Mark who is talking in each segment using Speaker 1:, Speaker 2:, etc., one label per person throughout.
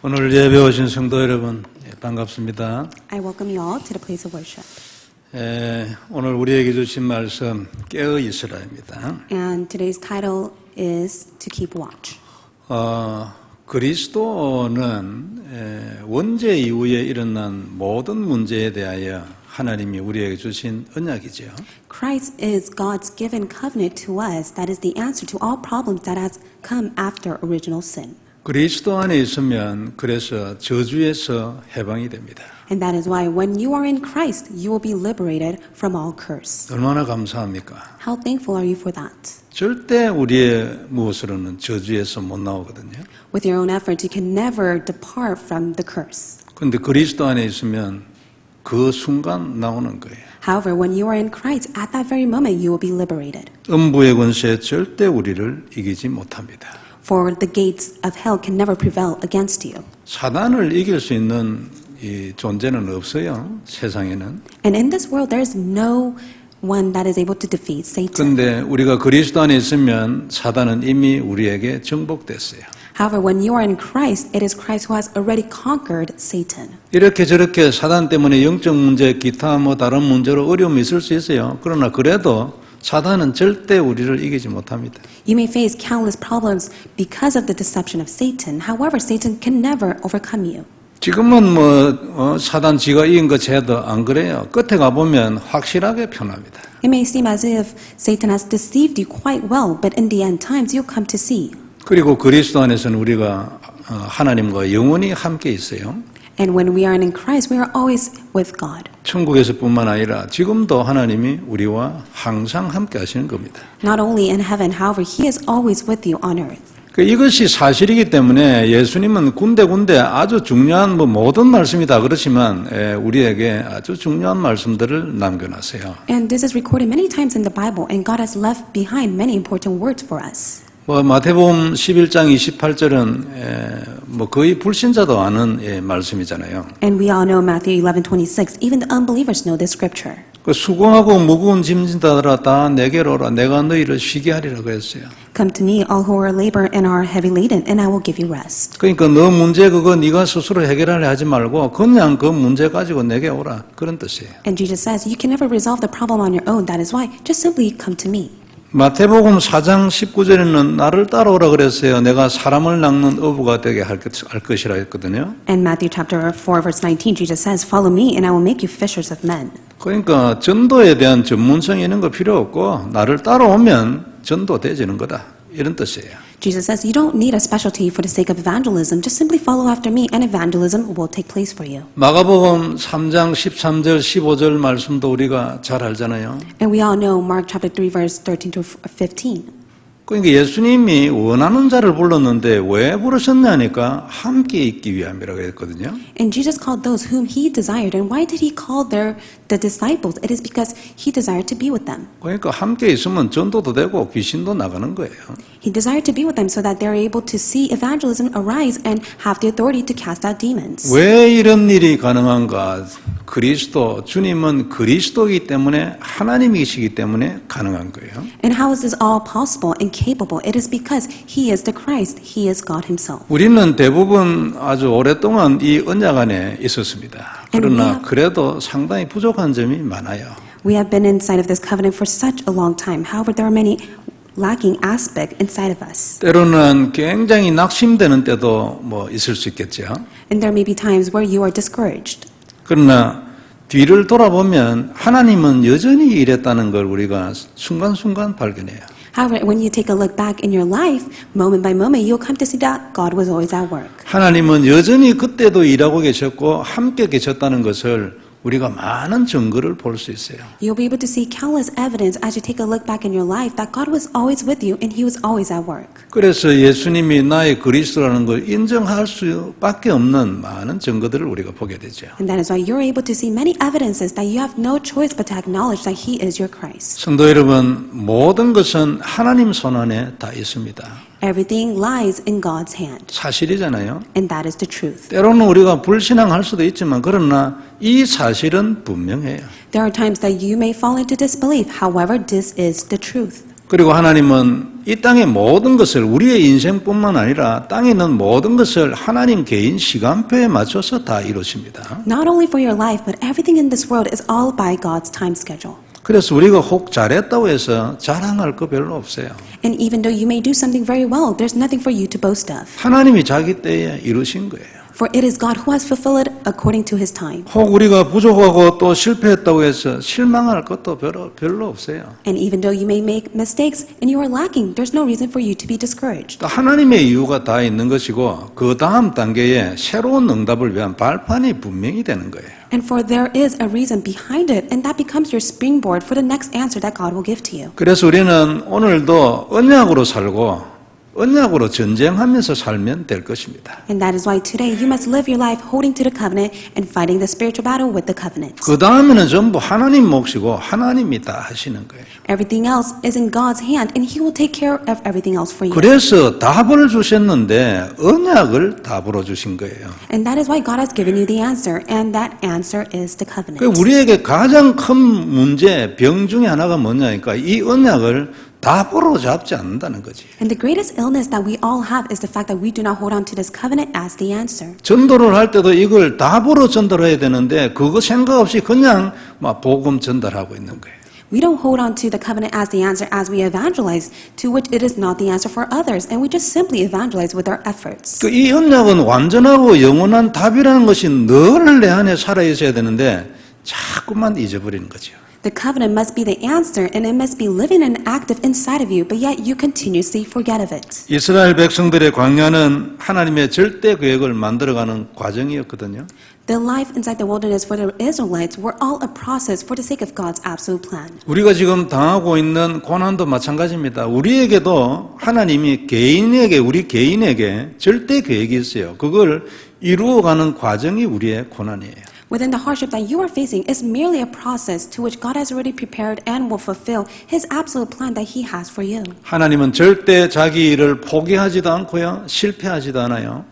Speaker 1: 오늘 예배 오신 성도 여러분 반갑습니다.
Speaker 2: I welcome you all to the place of worship.
Speaker 1: 오늘 우리에게 주신 말씀 깨어 있으라입니다.
Speaker 2: And today's title is To Keep Watch.
Speaker 1: 그리스도는 원죄 이후에 일어난 모든 문제에 대하여 하나님이 우리에게 주신 언약이죠.
Speaker 2: Christ is God's given covenant to us that is the answer to all problems that has come after original sin.
Speaker 1: 그리스도 안에 있으면 그래서 저주에서 해방이 됩니다.
Speaker 2: And that is why when you are in Christ, you will be liberated from all curse.
Speaker 1: 얼마나 감사합니까?
Speaker 2: How thankful are you for that?
Speaker 1: 절대 우리의 무엇으로는 저주에서 못 나오거든요.
Speaker 2: With your own effort, you can never depart from the curse.
Speaker 1: 그런데 그리스도 안에 있으면 그 순간 나오는 거예요.
Speaker 2: However, when you are in Christ, at that very moment, you will be liberated.
Speaker 1: 음부의 권세 절대 우리를 이기지 못합니다.
Speaker 2: For the gates of hell can never prevail against you.
Speaker 1: 사단을 이길 수 있는 이 존재는 없어요. 세상에는.
Speaker 2: And in this world, there is no one that is able to defeat Satan.
Speaker 1: 그런데 우리가 그리스도 안에 있으면 사단은 이미 우리에게 정복됐어요.
Speaker 2: However, when you are in Christ, it is Christ who has already conquered Satan.
Speaker 1: 이렇게 저렇게 사단 때문에 영적 문제, 기타 다른 문제로 어려움이 있을 수 있어요. 그러나 그래도 사단은 절대 우리를 이기지 못합니다.
Speaker 2: You may face countless problems because of the deception of Satan. However, Satan can never overcome you.
Speaker 1: 지금은 사단 지가 이긴 것 해도 안 그래요. 끝에 가보면 확실하게 편합니다.
Speaker 2: It may seem as if Satan has deceived you quite well, but in the end times, you'll come to see.
Speaker 1: 그리고 그리스도 안에서는 우리가 하나님과 영원히 함께 있어요.
Speaker 2: And when we are in Christ, we are always with God.
Speaker 1: 천국에서뿐만 아니라 지금도 하나님이 우리와 항상 함께 하시는 겁니다.
Speaker 2: Not only in heaven, however, He is always with you on earth.
Speaker 1: 이것이 사실이기 때문에 예수님은 군데군데 아주 중요한 모든 말씀이 다 그렇지만 우리에게 아주 중요한 말씀들을 남겨놨어요.
Speaker 2: And this is recorded many times in the Bible, and God has left behind many important words for us.
Speaker 1: 마태복음 11장 28절은 거의 불신자도 아는 말씀이잖아요.
Speaker 2: And we all know Matthew 11:26. Even the unbelievers know this scripture.
Speaker 1: 수고하고 무거운 짐진 자들아 다 내게로 오라 내가 너희를 쉬게 하리라고 했어요.
Speaker 2: Come to me, all who are labor and are heavy laden, and I will give you rest.
Speaker 1: 그러니까 너 문제 그거 네가 스스로 해결하려 하지 말고 그냥 그 문제 가지고 내게 오라 그런 뜻이에요.
Speaker 2: And Jesus says, you can never resolve the problem on your own. That is why, just simply come to me.
Speaker 1: 마태복음 4장 19절에는 나를 따라오라 그랬어요. 내가 사람을 낚는 어부가 되게 할 것이라 했거든요.
Speaker 2: And Matthew chapter 4 verse 19, Jesus says, follow me and I will make you fishers of men.
Speaker 1: 그러니까 전도에 대한 전문성 이런 거 필요 없고 나를 따라오면 전도되지는 거다. 이런 뜻이에요.
Speaker 2: Jesus says, you don't need a specialty for the sake of evangelism. Just simply follow after me and evangelism will take place for you.
Speaker 1: 마가복음 3장 13절 15절 말씀도 우리가 잘 알잖아요.
Speaker 2: And we all know Mark chapter 3 verse 13 to 15.
Speaker 1: 그러니까 예수님이 원하는 자를 불렀는데 왜 부르셨냐니까 함께 있기 위함이라고 했거든요.
Speaker 2: And Jesus called those whom He desired. And why did He call the disciples? It is because He desired to be with them.
Speaker 1: 그러니까 함께 있으면 전도도 되고 귀신도 나가는 거예요.
Speaker 2: He desired to be with them so that they're able to see evangelism arise and have the authority to cast out demons.
Speaker 1: 왜 이런 일이 가능한가? 주님은 그리스도이기 때문에 하나님이시기 때문에 가능한 거예요.
Speaker 2: And how is this all possible and capable? It is because He is the Christ. He is God Himself.
Speaker 1: 우리는 대부분 아주 오랫동안 이 언약 안에 있었습니다. 그러나 그래도 상당히 부족한 점이 많아요.
Speaker 2: We have been inside of this covenant for such a long time. However, there are many lacking aspects inside of us.
Speaker 1: 때로는 굉장히 낙심되는 때도 있을 수 있겠죠.
Speaker 2: And there may be times where you are discouraged.
Speaker 1: 그러나 뒤를 돌아보면 하나님은 여전히 일했다는 걸 우리가 순간순간 발견해요.
Speaker 2: However, when you take a look back in your life, moment by moment, you'll come to see that God was always at work.
Speaker 1: 하나님은 여전히 그때도 일하고 계셨고 함께 계셨다는 것을 우리가 많은 증거를 볼 수 있어요.
Speaker 2: You'll be able to see countless evidence as you take a look back in your life that God was always with you and He was always at work.
Speaker 1: 그래서 예수님이 나의 그리스도라는 걸 인정할 수밖에 없는 많은 증거들을 우리가 보게 되죠.
Speaker 2: And that is why you're able to see many evidences that you have no choice but to acknowledge that He is your Christ.
Speaker 1: 성도 여러분, 모든 것은 하나님 손 안에 다 있습니다.
Speaker 2: Everything lies in God's hand.
Speaker 1: 사실이잖아요.
Speaker 2: And that is the truth.
Speaker 1: 때로는 우리가 불신앙할 수도 있지만 그러나 이 사실은 분명해요.
Speaker 2: There are times that you may fall into disbelief. However, this is the truth.
Speaker 1: 그리고 하나님은 이 땅의 모든 것을 우리의 인생뿐만 아니라 땅에 있는 모든 것을 하나님 개인 시간표에 맞춰서 다 이루십니다.
Speaker 2: Not only for your life, but everything in this world is all by God's time schedule.
Speaker 1: 그래서 우리가 혹 잘했다고 해서 자랑할 거 별로 없어요.
Speaker 2: And even though you may do something very well, there's nothing for you to boast of.
Speaker 1: 하나님이 자기 때에 이루신 거예요.
Speaker 2: For it is God who has fulfilled it according to His time.
Speaker 1: 혹 우리가 부족하고 또 실패했다고 해서 실망할 것도 별로 없어요.
Speaker 2: And even though you may make mistakes and you are lacking, there's no reason for you to be discouraged.
Speaker 1: 또 하나님의 이유가 다 있는 것이고 그 다음 단계에 새로운 응답을 위한 발판이 분명히 되는 거예요.
Speaker 2: And for there is a reason behind it, and that becomes your springboard for the next answer that God will give to you.
Speaker 1: 그래서 우리는 오늘도 언약으로 살고 언약으로 전쟁하면서 살면 될 것입니다.
Speaker 2: And that is why today you must live your life holding to the covenant and fighting the spiritual battle with the covenant.
Speaker 1: 그 다음에는 전부 하나님 몫이고 하나님이 다 하시는 거예요.
Speaker 2: Everything else is in God's hand, and He will take care of everything else for you.
Speaker 1: 그래서 답을 주셨는데 언약을 답으로 주신 거예요.
Speaker 2: And that is why God has given you the answer, and that answer is the covenant.
Speaker 1: 우리에게 가장 큰 문제, 병 중에 하나가 뭐냐니까 이 언약을 답으로 잡지 않는다는 거지.
Speaker 2: And the greatest illness that we all have is the fact that we do not hold on to this covenant as the answer.
Speaker 1: 전도를 할 때도 이걸 답으로 전달해야 되는데 그거 생각 없이 그냥 막 복음 전달하고 있는 거예요.
Speaker 2: We don't hold on to the covenant as the answer as we evangelize, to which it is not the answer for others, and we just simply evangelize with our efforts.
Speaker 1: 이 언약은 완전하고 영원한 답이라는 것이 늘 내 안에 살아 있어야 되는데 자꾸만 잊어버리는 거죠.
Speaker 2: The covenant must be the answer, and it must be living and active inside of you, but yet you continuously forget of it.
Speaker 1: 이스라엘 백성들의 광야는 하나님의 절대 계획을 만들어가는 과정이었거든요.
Speaker 2: The life inside the wilderness for the Israelites were all a process for the sake of God's absolute plan.
Speaker 1: 우리가 지금 당하고 있는 고난도 마찬가지입니다. 우리에게도 하나님이 우리 개인에게 절대 계획이 있어요. 그걸 이루어가는 과정이 우리의 고난이에요.
Speaker 2: Within the hardship that you are facing is merely a process to which God has already prepared and will fulfill His absolute plan that He has for you.
Speaker 1: 하나님은 절대 자기 일을 포기하지도 않고요. 실패하지도 않아요.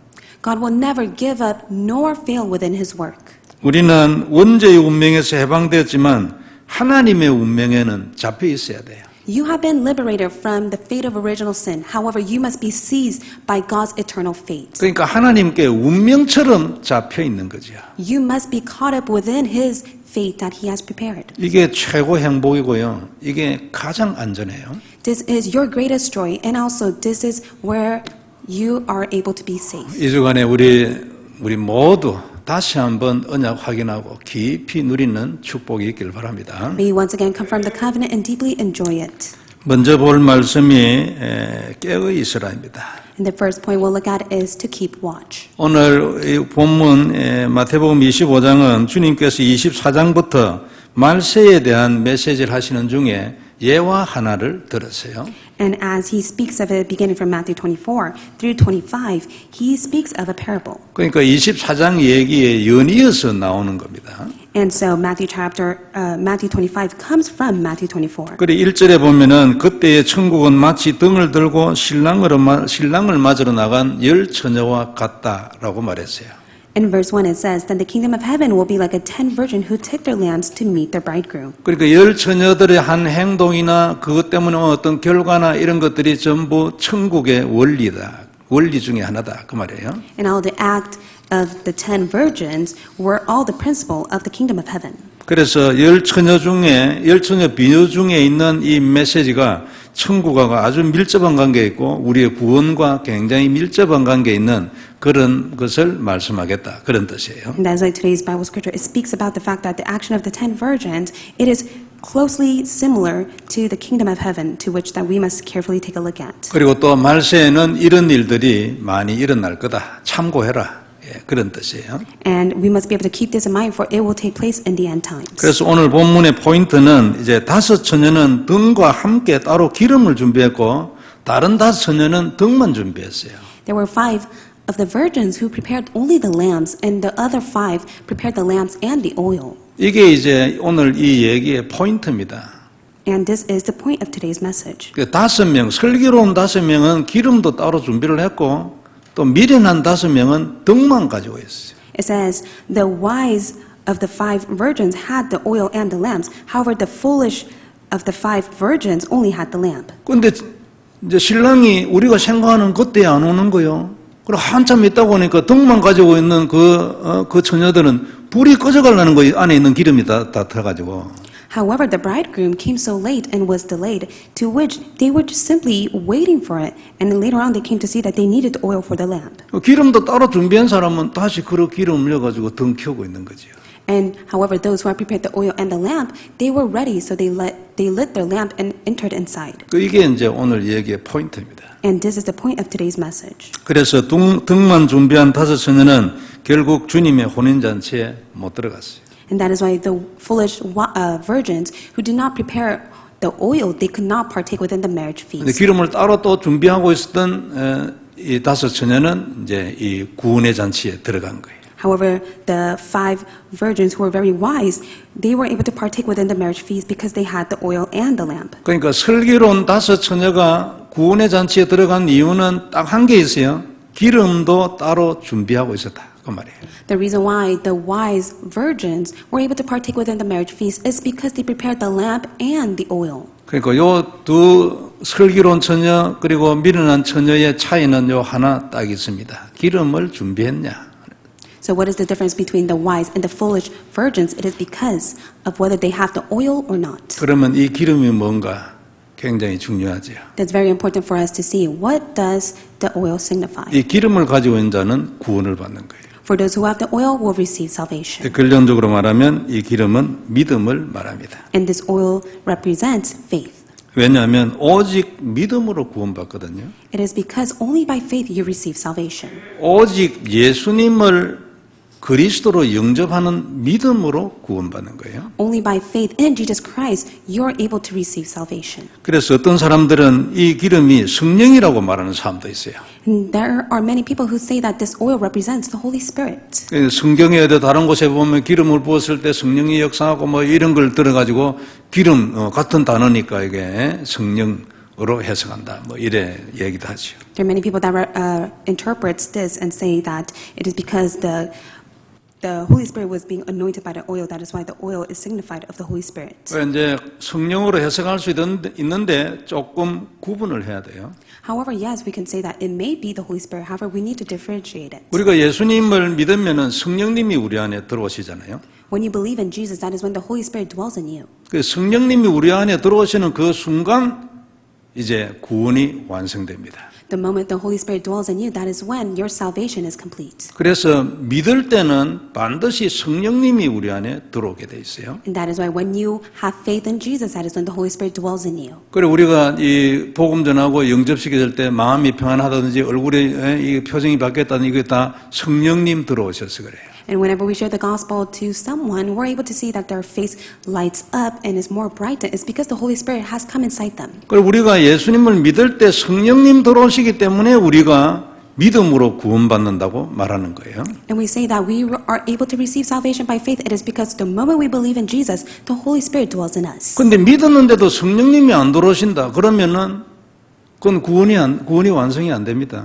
Speaker 2: God will never give up nor fail within His work.
Speaker 1: 우리는 원죄의 운명에서 해방되었지만 하나님의 운명에는 잡혀 있어야 돼요.
Speaker 2: You have been liberated from the fate of original sin. However, you must be seized by God's eternal fate.
Speaker 1: 그러니까 하나님께 운명처럼 잡혀 있는 거죠.
Speaker 2: You must be caught up within His fate that He has prepared.
Speaker 1: 이게 최고 행복이고요. 이게 가장 안전해요.
Speaker 2: This is your greatest joy, and also this is where you are able to be safe.
Speaker 1: 이 주간에 우리 모두 다시 한번 언약 확인하고 깊이 누리는 축복이 있길 바랍니다.
Speaker 2: May you once again confirm the covenant and deeply enjoy it.
Speaker 1: 먼저 볼 말씀이 깨어이 있으라입니다.
Speaker 2: And the first point we'll look at is to keep watch.
Speaker 1: 오늘 이 본문 마태복음 25장은 주님께서 24장부터 말세에 대한 메시지를 하시는 중에 예화 하나를 들었어요.
Speaker 2: And as he speaks of it, beginning from Matthew 24 through 25, he speaks of a parable.
Speaker 1: 그러니까 24장 얘기에 연이어서 나오는 겁니다.
Speaker 2: And so Matthew 25 comes from Matthew 24.
Speaker 1: 그래 1절에 보면은 그때의 천국은 마치 등을 들고 신랑을 맞으러 나간 열 처녀와 같다라고 말했어요.
Speaker 2: In verse 1 it says, Then the kingdom of heaven will be like a 10 virgins who took their lamps to meet their bridegroom.
Speaker 1: 그러니까 열 처녀들의 한 행동이나 그것 때문에 어떤 결과나 이런 것들이 전부 천국의 원리 중에 하나다 그 말이에요.
Speaker 2: And all the act of the 10 virgins were all the principle of the kingdom of heaven.
Speaker 1: 그래서 열 처녀 비유 중에 있는 이 메시지가 천국과 아주 밀접한 관계에 있고 우리의 구원과 굉장히 밀접한 관계에 있는 그런 것을 말씀하겠다. 그런 뜻이에요.
Speaker 2: And that's like today's Bible scripture. It speaks about the fact that the action of the 10 virgins, it is closely similar to the kingdom of heaven, to which that we must carefully take a look at.
Speaker 1: 그리고 또 말세에는 이런 일들이 많이 일어날 거다. 참고해라. 그런 뜻이에요.
Speaker 2: And we must be able to keep this in mind, for it will take place in the end times.
Speaker 1: 그래서 오늘 본문의 포인트는 이제 5 처녀는 등과 함께 따로 기름을 준비했고 다른 5 처녀는 등만 준비했어요.
Speaker 2: There were 5 of the virgins who prepared only the lamps, and the other 5 prepared the lamps and the oil.
Speaker 1: 이게 이제 오늘 이 얘기의 포인트입니다.
Speaker 2: And this is the point of today's message.
Speaker 1: 5명, 슬기로운 5명은 기름도 따로 준비를 했고 또 미련한 5명은 등만 가지고 있어요.
Speaker 2: It says, the wise of the 5 virgins had the oil and the lamps. However, the foolish of the 5 virgins only had the lamp.
Speaker 1: 근데 이제 신랑이 우리가 생각하는 그때 안 오는 거요. 그리고 한참 있다고 하니까 등만 가지고 있는 그 처녀들은 불이 꺼져가려는 거예요. 안에 있는 기름이 다 타가지고.
Speaker 2: However, the bridegroom came so late and was delayed, to which they were just simply waiting for it. And then later on, they came to see that they needed the oil for the lamp.
Speaker 1: 기름도 따로 준비한 사람은 다시 그 기름 올려가지고 등 켜고 있는 거지요.
Speaker 2: And however, those who had prepared the oil and the lamp, they were ready, so they lit their lamp and entered inside.
Speaker 1: 이게 이제 오늘 얘기의 포인트입니다.
Speaker 2: And this is the point of today's message.
Speaker 1: 그래서 등만 준비한 5 처녀는 결국 주님의 혼인잔치에 못 들어갔어요.
Speaker 2: And that is why the foolish virgins who did not prepare the oil, they could not partake within the marriage
Speaker 1: 근데
Speaker 2: feast.
Speaker 1: 기름을 따로 또 준비하고 있었던 이 5 처녀는 이제 이 구원의 잔치에 들어간 거예요.
Speaker 2: However, the 5 virgins who were very wise, they were able to partake within the marriage feast because they had the oil and the lamp.
Speaker 1: 그러니까 슬기로운 5 처녀가 구원의 잔치에 들어간 이유는 딱 한 개 있어요. 기름도 따로 준비하고 있었다. 그 말이에요.
Speaker 2: The reason why the wise virgins were able to partake within the marriage feast is because they prepared the lamp and the oil.
Speaker 1: 그러니까 요 두 슬기로운 처녀 그리고 미련한 처녀의 차이는 요 하나 딱 있습니다. 기름을 준비했냐.
Speaker 2: So what is the difference between the wise and the foolish virgins? It is because of whether they have the oil or not.
Speaker 1: 그러면 이 기름이 뭔가 굉장히 중요하죠.
Speaker 2: That's very important for us to see. What does the oil signify?
Speaker 1: 이 기름을 가지고 있는 자는 구원을 받는 거예요.
Speaker 2: For those who have the oil will receive salvation.
Speaker 1: 결론적으로 말하면 이 기름은 믿음을 말합니다.
Speaker 2: And this oil represents faith.
Speaker 1: 왜냐하면 오직 믿음으로 구원받거든요.
Speaker 2: It is because only by faith you receive salvation.
Speaker 1: 오직 예수님을 그리스도로 영접하는 믿음으로 구원받는 거예요.
Speaker 2: Only by faith in Jesus Christ you are able to receive salvation.
Speaker 1: 그래서 어떤 사람들은 이 기름이 성령이라고 말하는 사람도 있어요.
Speaker 2: And there are many people who say that this oil represents the Holy Spirit.
Speaker 1: 성경에 어디 다른 곳에 보면 기름을 부었을 때 성령이 역사하고 뭐 이런 걸 들어가지고 기름 같은 단어니까 이게 성령으로 해석한다. 뭐 이래 얘기도 하죠.
Speaker 2: There are many people that interprets this and say that it is because the Holy Spirit was being anointed by the oil. That is why the oil is signified of the Holy Spirit.
Speaker 1: 이제 성령으로 해석할 수 있는데 조금 구분을 해야 돼요.
Speaker 2: However, yes, we can say that it may be the Holy Spirit. However, we need to differentiate it.
Speaker 1: 우리가 예수님을 믿으면은 성령님이 우리 안에 들어오시잖아요.
Speaker 2: When you believe in Jesus, that is when the Holy Spirit dwells in you.
Speaker 1: 그 성령님이 우리 안에 들어오시는 그 순간 이제 구원이 완성됩니다.
Speaker 2: The moment the Holy Spirit dwells in you, that is when your salvation is complete.
Speaker 1: 그래서 믿을 때는 반드시 성령님이 우리 안에 들어오게 돼 있어요.
Speaker 2: And that is why when you have faith in Jesus, that is when the Holy Spirit dwells in you.
Speaker 1: 그리고 우리가 이 복음 전하고 영접시켜질 때 마음이 평안하다든지 얼굴에 이 표정이 바뀌었다는 이게 다 성령님 들어오셔서 그래요.
Speaker 2: And whenever we share the gospel to someone, we're able to see that their face lights up and is more brightened. It's because the Holy Spirit has come inside them.
Speaker 1: 그리고 우리가 예수님을 믿을 때 성령님 들어오시기 때문에 우리가 믿음으로 구원받는다고 말하는 거예요.
Speaker 2: And we say that we are able to receive salvation by faith. It is because the moment we believe in Jesus, the Holy Spirit dwells in us.
Speaker 1: 근데 믿었는데도 성령님이 안 들어오신다. 그러면은 그건 구원이 완성이 안 됩니다.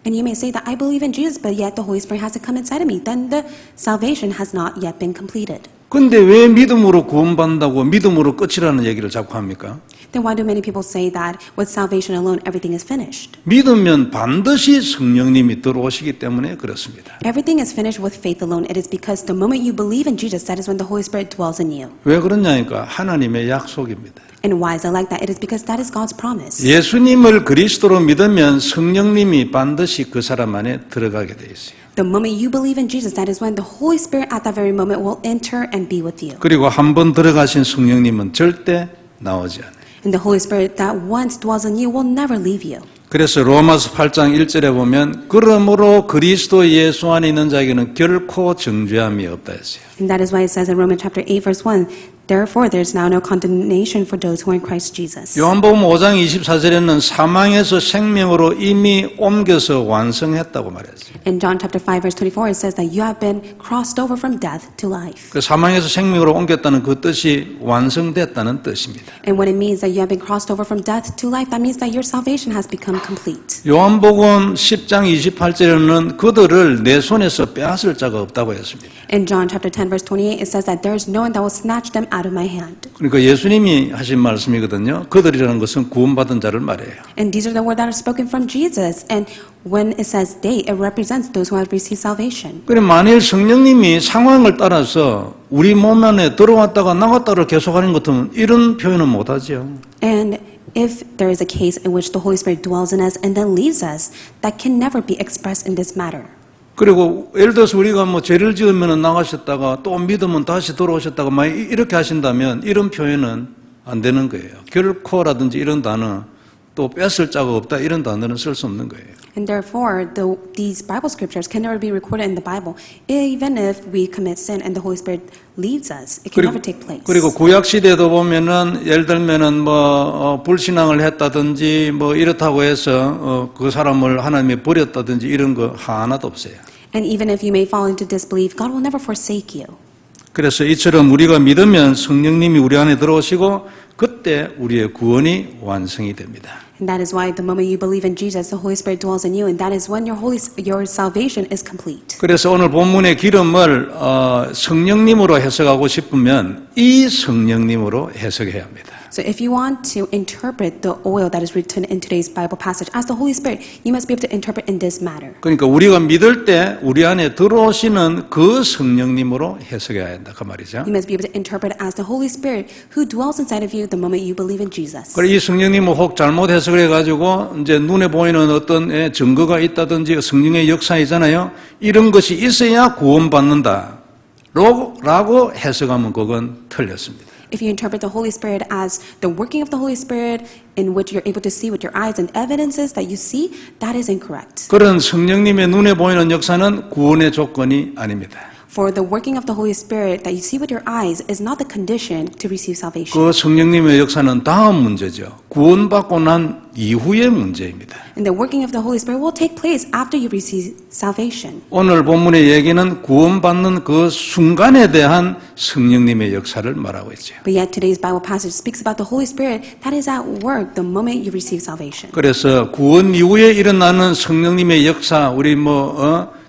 Speaker 2: And you may say that I believe in Jesus, but yet the Holy Spirit hasn't come inside of me. Then the salvation has not yet been completed.
Speaker 1: 근데 왜 믿음으로 구원받는다고 믿음으로 끝이라는 얘기를 자꾸 합니까?
Speaker 2: Then why do many people say that with salvation alone everything is finished?
Speaker 1: 믿으면 반드시 성령님이 들어오시기 때문에 그렇습니다.
Speaker 2: Everything is finished with faith alone. It is because the moment you believe in Jesus, that is when the Holy Spirit dwells in you.
Speaker 1: 왜 그러냐니까 하나님의 약속입니다.
Speaker 2: And why is it like that? It is because that is God's promise.
Speaker 1: 예수님을 그리스도로 믿으면 성령님이 반드시 그 사람 안에 들어가게 돼 있어요.
Speaker 2: The moment you believe in Jesus, that is when the Holy Spirit at that very moment will enter and be with you.
Speaker 1: 그리고 한 번 들어가신 성령님은 절대 나오지 않아요.
Speaker 2: And the Holy Spirit that once dwells in you will never leave you.
Speaker 1: 그래서 로마서 8장 1절에 보면 그러므로 그리스도 예수 안에 있는 자에게는 결코 정죄함이 없다 했어요.
Speaker 2: And that is why it says in Romans chapter 8 verse 1, therefore there is now no condemnation for those who are in Christ Jesus.
Speaker 1: 요한복음 5장 24절에는 사망에서 생명으로 이미 옮겨서 완성했다고 말했어요.
Speaker 2: In John chapter 5 verse 24 it says that you have been crossed over from death to life.
Speaker 1: 그 사망에서 생명으로 옮겼다는 그 뜻이 완성됐다는 뜻입니다.
Speaker 2: And what it means that you have been crossed over from death to life, that means that your salvation has become complete.
Speaker 1: 요한복음 10장 28절에는 그들을 내 손에서 빼앗을 자가 없다고 했습니다.
Speaker 2: In John chapter 10 verse 28 it says that there is no one that will snatch them out of my hand.
Speaker 1: 그러니까 예수님이 하신 말씀이거든요. 그들이라는 것은 구원받은 자를 말해요.
Speaker 2: And these are the words that are spoken from Jesus. And when it says they, it represents those who have received salvation.
Speaker 1: 그래 만일 성령님이 상황을 따라서 우리 몸 안에 들어왔다가 나갔다를 계속하는 것은 이런 표현은 못하죠.
Speaker 2: And if there is a case in which the Holy Spirit dwells in us and then leaves us, that can never be expressed in this matter.
Speaker 1: 그리고 예를 들어서 우리가 뭐 죄를 지으면 나가셨다가 또 믿으면 다시 돌아오셨다가 막 이렇게 하신다면 이런 표현은 안 되는 거예요. 결코라든지 이런 단어 또 뺏을 자가 없다 이런 단어는 쓸 수 없는 거예요.
Speaker 2: And therefore, these Bible scriptures can never be recorded in the Bible. Even if we commit sin and the Holy Spirit leaves us, it can never take place.
Speaker 1: 그리고 구약 시대도 보면은 예를 들면은 불신앙을 했다든지 이렇다고 해서 그 사람을 하나님이 버렸다든지 이런 거 하나도 없어요.
Speaker 2: And even if you may fall into disbelief, God will never forsake you.
Speaker 1: 그래서 이처럼 우리가 믿으면 성령님이 우리 안에 들어오시고 그때 우리의 구원이 완성이 됩니다.
Speaker 2: And that is why the moment you believe in Jesus, the Holy Spirit dwells in you, and that is when your salvation is complete.
Speaker 1: 그래서 오늘 본문의 기름을 성령님으로 해석하고 싶으면 이 성령님으로 해석해야 합니다.
Speaker 2: So if you want to interpret the oil that is written in today's Bible passage as the Holy Spirit, you must be able to interpret in this matter.
Speaker 1: 그러니까 우리가 믿을 때 우리 안에 들어오시는 그 성령님으로 해석해야 한다 그 말이죠.
Speaker 2: You must be able to interpret as the Holy Spirit who dwells inside of you the moment you believe in Jesus.
Speaker 1: 그리고 이 성령님을 혹 잘못 해석을 해가지고 이제 눈에 보이는 어떤 증거가 있다든지 성령의 역사이잖아요. 이런 것이 있어야 구원받는다 라고 해석하면 그건 틀렸습니다.
Speaker 2: If you interpret the Holy Spirit as the working of the Holy Spirit in which you're able to see with your eyes and evidences that you see, that is incorrect.
Speaker 1: 그런 성령님의 눈에 보이는 역사는 구원의 조건이 아닙니다.
Speaker 2: For the working of the Holy Spirit that you see with your eyes is not the condition to receive salvation.
Speaker 1: 그 성령님의 역사는 다음 문제죠. 구원받고 난 이후의 문제입니다.
Speaker 2: And the working of the Holy Spirit will take place after you receive salvation.
Speaker 1: 오늘 본문의 얘기는 구원받는 그 순간에 대한 성령님의 역사를 말하고 있죠.
Speaker 2: But yet today's Bible passage speaks about the Holy Spirit that is at work the moment you receive salvation.
Speaker 1: 그래서 구원 이후에 일어나는 성령님의 역사, 우리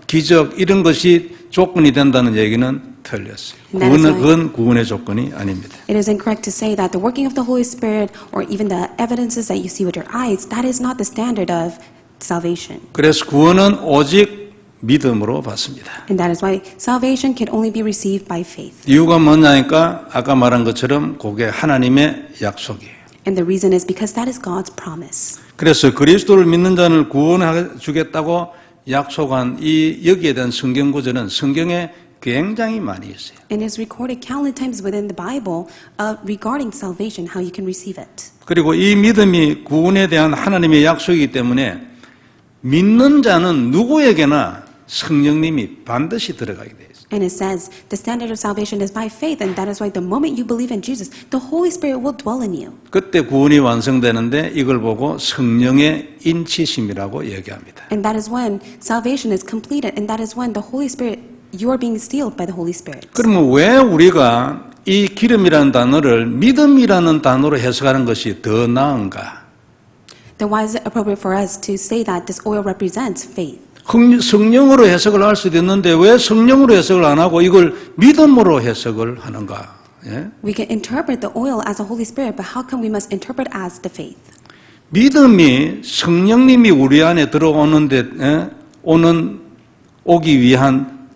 Speaker 1: 기적 이런 것이 조건이 된다는 얘기는 틀렸어요. 그건 구원의 조건이 아닙니다.
Speaker 2: It is incorrect to say that the working of the Holy Spirit or even the evidences that you see with your eyes, that is not the standard of salvation.
Speaker 1: 그래서 구원은 오직 믿음으로 받습니다.
Speaker 2: And that is why salvation can only be received by faith.
Speaker 1: 이유가 뭐냐니까 아까 말한 것처럼 그게 하나님의 약속이에요.
Speaker 2: And the reason is because that is God's promise.
Speaker 1: 그래서 그리스도를 믿는 자를 구원해 주겠다고 약속한 여기에 대한 성경 구절은 성경에 굉장히 많이 있어요.
Speaker 2: And is recorded countless times within the Bible regarding salvation, how you can receive it.
Speaker 1: 그리고 이 믿음이 구원에 대한 하나님의 약속이기 때문에 믿는 자는 누구에게나 성령님이 반드시 들어가게 돼 있어요.
Speaker 2: And it says the standard of salvation is by faith, and that is why the moment you believe in Jesus, the Holy Spirit will dwell in you.
Speaker 1: 그때 구원이 완성되는데 이걸 보고 성령의 인치심이라고 얘기합니다.
Speaker 2: And that is when salvation is completed, and that is when the Holy Spirit, you are being sealed by the Holy Spirit.
Speaker 1: 그러면 왜 우리가 이 기름이라는 단어를 믿음이라는 단어로 해석하는 것이 더 나은가?
Speaker 2: Then why is it appropriate for us to say that this oil represents faith?
Speaker 1: 성령으로 해석을 할 수도 있는데 왜 성령으로 해석을 안 하고 이걸 믿음으로 해석을 하는가? 예?
Speaker 2: We can interpret the oil as the Holy Spirit, but how come we must interpret as the faith?
Speaker 1: 믿음이 성령님이 우리 안에 들어오는데 오기 위한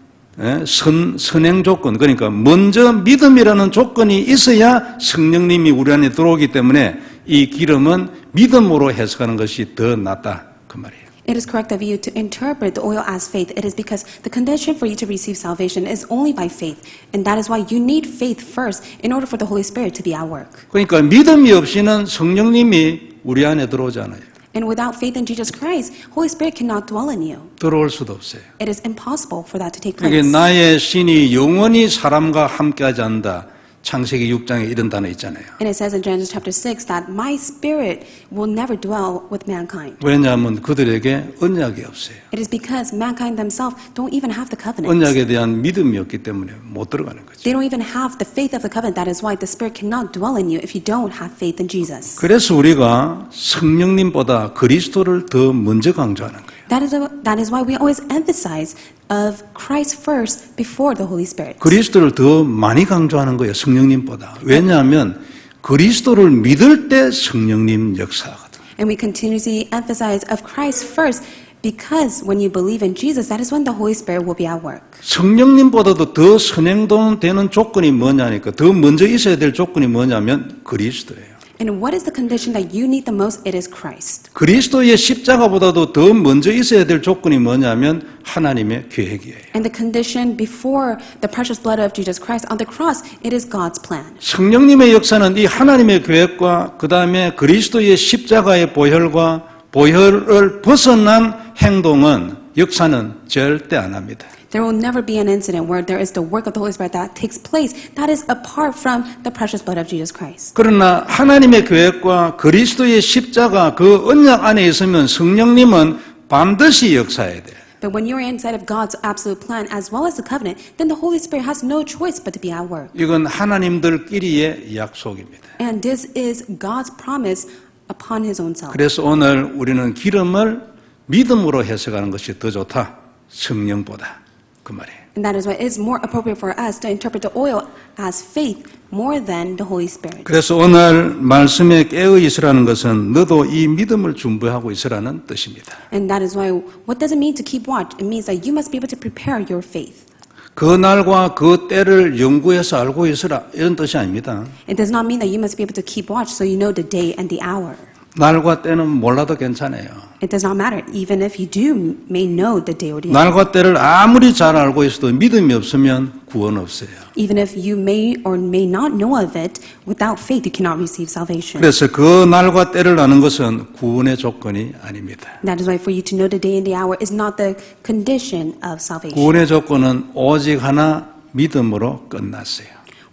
Speaker 1: 선행 조건, 그러니까 먼저 믿음이라는 조건이 있어야 성령님이 우리 안에 들어오기 때문에 이 기름은 믿음으로 해석하는 것이 더 낫다 그 말이에요.
Speaker 2: It is correct of you to interpret the oil as faith. It is because the condition for you to receive salvation is only by faith. And that is why you need faith first in order for the Holy Spirit to be at work.
Speaker 1: 그러니까 믿음이 없이는 성령님이 우리 안에 들어오지 않아요.
Speaker 2: And without faith in Jesus Christ, Holy Spirit cannot dwell in you.
Speaker 1: 들어올 수도 없어요.
Speaker 2: It is impossible for that to take
Speaker 1: 그게
Speaker 2: place.
Speaker 1: 나의 신이 영원히 사람과 함께하지 않는다. 창세기 6장에 이런 단어 있잖아요.
Speaker 2: And it says in Genesis chapter 6 that my spirit will never dwell with mankind.
Speaker 1: 왜냐하면 그들에게 언약이 없어요.
Speaker 2: It is because mankind themselves don't even have the covenant.
Speaker 1: 언약에 대한 믿음이 없기 때문에 못 들어가는 거죠.
Speaker 2: They don't even have the faith of the covenant. That is why the Spirit cannot dwell in you if you don't have faith in Jesus.
Speaker 1: 그래서 우리가 성령님보다 그리스도를 더 먼저 강조하는 거예요.
Speaker 2: That is why we always emphasize of Christ first before the Holy Spirit.
Speaker 1: 그리스도를 더 많이 강조하는 거예요. 성령님보다. 왜냐하면 그리스도를 믿을 때 성령님 역사하거든.
Speaker 2: And we continuously emphasize of Christ first because when you believe in Jesus, that is when the Holy Spirit will be at work.
Speaker 1: 성령님보다도 더 선행되는 조건이 뭐냐니까 더 먼저 있어야 될 조건이 뭐냐면 그리스도예요.
Speaker 2: And what is the condition that you need the most? It is Christ.
Speaker 1: 그리스도의 십자가보다도 더 먼저 있어야 될 조건이 뭐냐면 하나님의 계획이에요.
Speaker 2: And the condition before the precious blood of Jesus Christ on the cross, it is God's plan.
Speaker 1: 성령님의 역사는 이 하나님의 계획과 그 다음에 그리스도의 십자가의 보혈을 벗어난 행동은 역사는 절대 안 합니다.
Speaker 2: There will never be an incident where there is the work of the Holy Spirit that takes place that is apart from the precious blood of Jesus Christ.
Speaker 1: 그러나 하나님의 계획과 그리스도의 십자가 그 언약 안에 있으면 성령님은 반드시 역사해야 돼요.
Speaker 2: But when you're inside of God's absolute plan as well as the covenant, then the Holy Spirit has no choice but to be at work.
Speaker 1: 이건 하나님들끼리의 약속입니다.
Speaker 2: And this is God's promise upon His own self.
Speaker 1: 그래서 오늘 우리는 기름을 믿음으로 해석하는 것이 더 좋다. 성령보다. 그 말이에요.
Speaker 2: And that is why it's more appropriate for us to interpret the oil as faith more than the Holy Spirit.
Speaker 1: 그래서 오늘 말씀에 깨어 있으라는 것은 너도 이 믿음을 준비하고 있으라는 뜻입니다.
Speaker 2: And that is why, what does it mean to keep watch? It means that you must be able to prepare your faith.
Speaker 1: 그 날과 그 때를 연구해서 알고 있으라 이런 뜻이 아닙니다.
Speaker 2: It does not mean that you must be able to keep watch so you know the day and the hour.
Speaker 1: 날과 때는 몰라도 괜찮아요.
Speaker 2: It does not matter, even if you do may know the day or the hour.
Speaker 1: 날과 때를 아무리 잘 알고 있어도 믿음이 없으면 구원 없어요.
Speaker 2: Even if you may or may not know of it, without faith you cannot receive salvation.
Speaker 1: 그래서 그 날과 때를 아는 것은 구원의 조건이 아닙니다.
Speaker 2: That is why for you to know the day and the hour is not the condition of salvation.
Speaker 1: 구원의 조건은 오직 하나 믿음으로 끝났어요.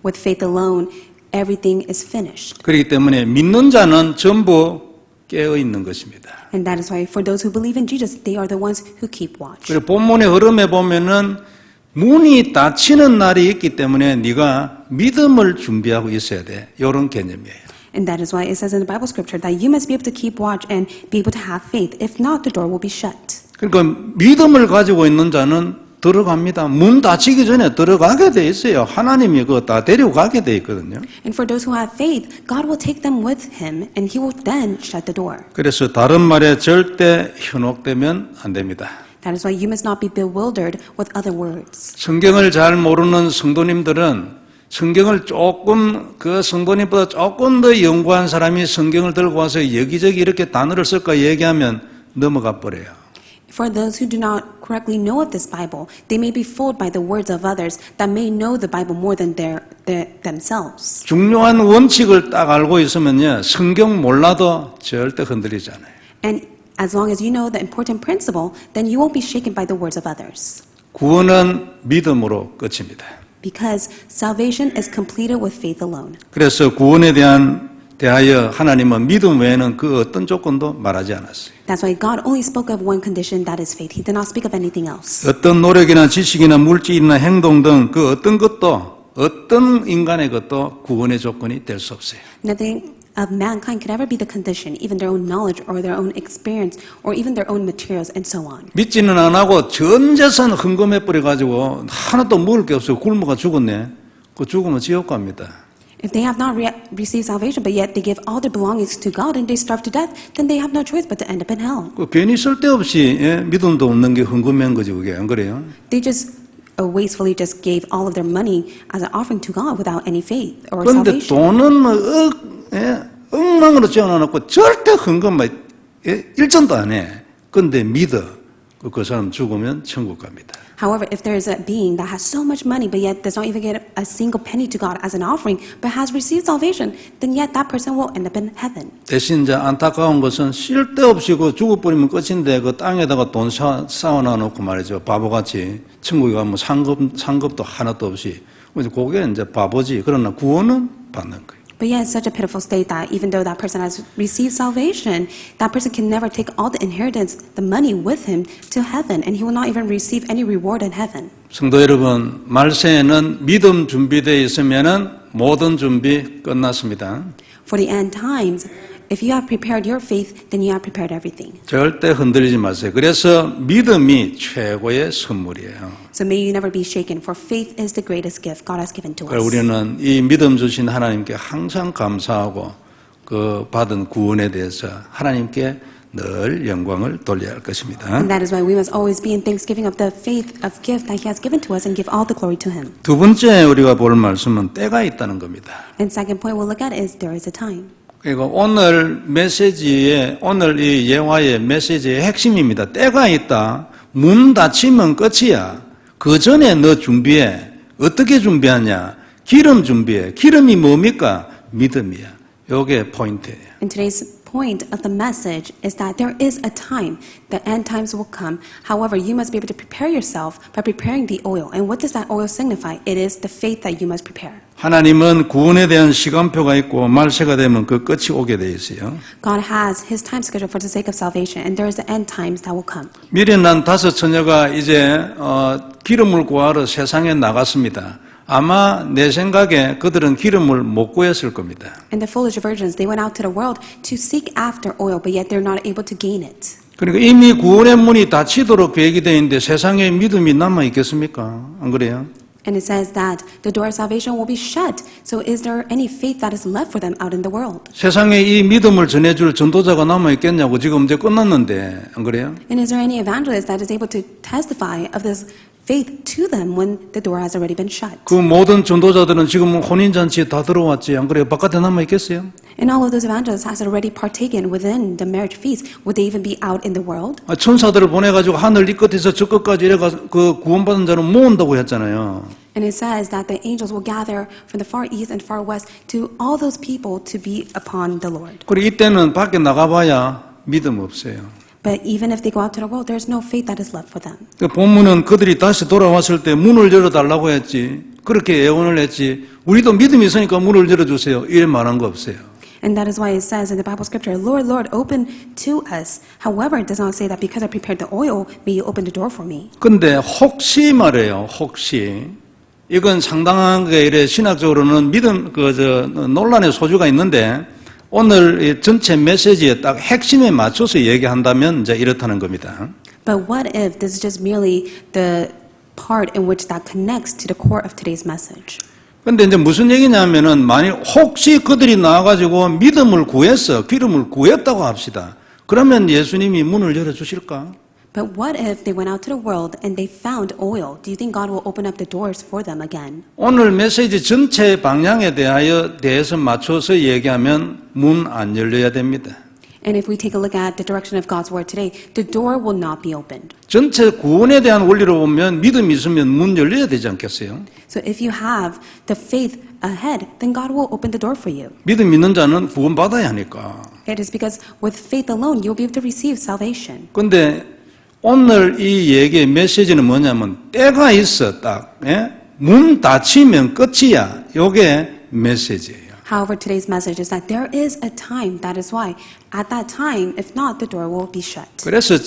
Speaker 2: With faith alone, everything is finished.
Speaker 1: 그렇기 때문에 믿는 자는 전부 깨어 있는 것입니다.
Speaker 2: And that is why for those who believe in Jesus, they are the ones who keep watch.
Speaker 1: 그리고 본문의 흐름에 보면은 문이 닫히는 날이 있기 때문에 네가 믿음을 준비하고 있어야 돼. 이런 개념이에요.
Speaker 2: And that is why it says in the Bible scripture that you must be able to keep watch and be able to have faith. If not, the door will be shut.
Speaker 1: 그러니까 믿음을 가지고 있는 자는 들어갑니다. 문 닫히기 전에 들어가게 돼 있어요. 하나님이 그거 다 데려가게 돼 있거든요.
Speaker 2: And for those who have faith, God will take them with Him and He will then shut the door.
Speaker 1: 그래서 다른 말에 절대 현혹되면 안 됩니다.
Speaker 2: That is why you must not be bewildered with other words.
Speaker 1: 성경을 잘 모르는 성도님들은 성경을 조금 그 성도님보다 조금 더 연구한 사람이 성경을 들고 와서 여기저기 이렇게 단어를 쓸까 얘기하면 넘어가 버려요.
Speaker 2: For those who do not correctly know of this Bible, they may be fooled by the words of others that may know the Bible more than themselves.
Speaker 1: 중요한 원칙을 딱 알고 있으면요, 성경 몰라도 절대 흔들리지 않아요.
Speaker 2: And as long as you know the important principle, then you won't be shaken by the words of others.
Speaker 1: 구원은 믿음으로 끝입니다.
Speaker 2: Because salvation is completed with faith alone.
Speaker 1: 그래서 구원에 대하여 하나님은 믿음 외에는 그 어떤 조건도 말하지 않았어요.
Speaker 2: That's why God only spoke of one condition, that is faith. He did not speak of anything else.
Speaker 1: 어떤 노력이나 지식이나 물질이나 행동 등 그 어떤 것도 어떤 인간의 것도 구원의 조건이 될 수 없어요.
Speaker 2: Nothing of mankind could ever be the condition, even their own knowledge or their own experience or even their own materials and so on.
Speaker 1: 믿지는 안 하고 전 재산 헌금해 버려가지고 하나도 먹을 게 없어요. 굶어가 죽었네. 그 죽으면 지옥 갑니다.
Speaker 2: If they have not received salvation, but yet they give all their belongings to God and they starve to death, then they have no choice but to end up in hell.
Speaker 1: 그 괜히 쓸데없이 믿음도 없는 게 헌금한 거지 그게 안 그래요?
Speaker 2: They just wastefully just gave all of their money as an offering to God without any faith or
Speaker 1: 그런데
Speaker 2: salvation.
Speaker 1: 돈은 엉망으로 지어놔놓고 절대 헌금만 일전도 안 해. 그런데 믿어. 그 사람 죽으면 천국 갑니다.
Speaker 2: However, if there is a being that has so much money but yet does not even get a single penny to God as an offering but has received salvation, then yet that person will end up in heaven.
Speaker 1: 대신 이제 안타까운 것은 쓸데없이 그 죽어버리면 끝인데 그 땅에다가 돈 쌓아놔놓고 말이죠. 바보같이 천국에 가면 상급도 하나도 없이. 그래서 그게 이제 바보지. 그러나 구원은 받는 거예요.
Speaker 2: But yet it's such a pitiful state that even though that person has received salvation, that person can never take all the inheritance, the money with him to heaven, and he will not even receive any reward in heaven.
Speaker 1: 성도 여러분, 말세에는 믿음 준비되어 있으면은 모든 준비 끝났습니다.
Speaker 2: For the end times, If you have prepared your faith, then you have prepared everything.
Speaker 1: 절대 흔들리지 마세요. 그래서 믿음이 최고의 선물이에요.
Speaker 2: So may you never be shaken, for faith is the greatest gift God has given to
Speaker 1: 그래서
Speaker 2: us.
Speaker 1: 우리는 이 믿음 주신 하나님께 항상 감사하고 그 받은 구원에 대해서 하나님께 늘 영광을 돌려야 할 것입니다.
Speaker 2: And that is why we must always be in thanksgiving of the faith of gift that He has given to us and give all the glory to Him.
Speaker 1: 두 번째 우리가 볼 말씀은 때가 있다는 겁니다.
Speaker 2: And second point we'll look at is there is a time.
Speaker 1: 그리고 오늘 메시지의 오늘 이 예화의 메시지의 핵심입니다. 때가 있다. 문 닫히면 끝이야. 그 전에 너 준비해. 어떻게 준비하냐? 기름 준비해. 기름이 뭡니까? 믿음이야. 요게 포인트예요.
Speaker 2: And today's point of the message is that there is a time. The end times will come. However, you must be able to prepare yourself by preparing the oil. And what does that oil signify? It is the faith that you must prepare.
Speaker 1: 하나님은 구원에 대한 시간표가 있고 말세가 되면 그 끝이 오게 돼 있어요.
Speaker 2: God has His time scheduled for the sake of salvation, and there is the end times that will come.
Speaker 1: 미련한 다섯 처녀가 이제 기름을 구하러 세상에 나갔습니다. 아마 내 생각에 그들은 기름을 못 구했을 겁니다.
Speaker 2: And the foolish virgins, they went out to the world to seek after oil, but yet they're not able to gain it.
Speaker 1: 그러니까 이미 구원의 문이 닫히도록 계획이 되어 있는데 세상에 믿음이 남아 있겠습니까? 안 그래요?
Speaker 2: And it says that the door of salvation will be shut. So is there any faith that is left for them out in the world?
Speaker 1: 세상에 이 믿음을 전해줄 전도자가 남아 있겠냐고 지금 이제 끝났는데 안 그래요?
Speaker 2: And is there any evangelist that is able to testify of this faith to them when the door has already been shut?
Speaker 1: 그 모든 전도자들은 지금 혼인잔치에 다 들어왔지 안 그래요? 바깥에 남아 있겠어요?
Speaker 2: And all of those evangelists has already partaken within the marriage feast. Would they even be out in the world?
Speaker 1: 천사들을 보내가지고 하늘 이 끝에서 저 끝까지 이래가 그 구원받은 자를 모은다고 했잖아요.
Speaker 2: And it says that the angels will gather from the far east and far west to all those people to be upon the Lord.
Speaker 1: 그리고 이때는 밖에 나가봐야 믿음 없어요.
Speaker 2: But even if they go out to the world, there's no faith that is left for them.
Speaker 1: 그 본문은 그들이 다시 돌아왔을 때 문을 열어달라고 했지. 그렇게 예언을 했지. 우리도 믿음이 있으니까 문을 열어주세요. 이래 말한 거 없어요.
Speaker 2: And that is why it says in the Bible scripture, Lord, Lord, open to us. However, it does not say that because I prepared the oil, may you open the door for me.
Speaker 1: 근데 혹시 말해요. 혹시. 이건 상당하게 이래 신학적으로는 믿음, 논란의 소지가 있는데 오늘 이 전체 메시지에 딱 핵심에 맞춰서 얘기한다면 이제 이렇다는 겁니다.
Speaker 2: But what if this is just merely the part in which that connects to the core of today's message?
Speaker 1: 근데 이제 무슨 얘기냐면은 만약 혹시 그들이 나와가지고 믿음을 구했어, 기름을 구했다고 합시다. 그러면 예수님이 문을 열어주실까?
Speaker 2: But what if they went out to the world and they found oil? Do you think God will open up the doors for them again?
Speaker 1: 오늘 메시지 전체 방향에 대해서 맞춰서 얘기하면 문 안 열려야 됩니다.
Speaker 2: And if we take a look at the direction of God's word today, the door will not be opened.
Speaker 1: 전체 구원에 대한 원리로 보면 믿음이 있으면 문 열려야 되지 않겠어요?
Speaker 2: So if you have the faith ahead, then God will open the door for you.
Speaker 1: 믿음 있는 자는 구원받아야 하니까.
Speaker 2: It is because with faith alone, you'll be able to receive salvation.
Speaker 1: 근데 오늘 이 얘기의 메시지는 뭐냐면 때가 있어 딱. 예? 문 닫히면 끝이야. 요게 메시지예요.
Speaker 2: However, today's message is that there is a time. That is why at that time, if not, the door will be shut.
Speaker 1: 그래서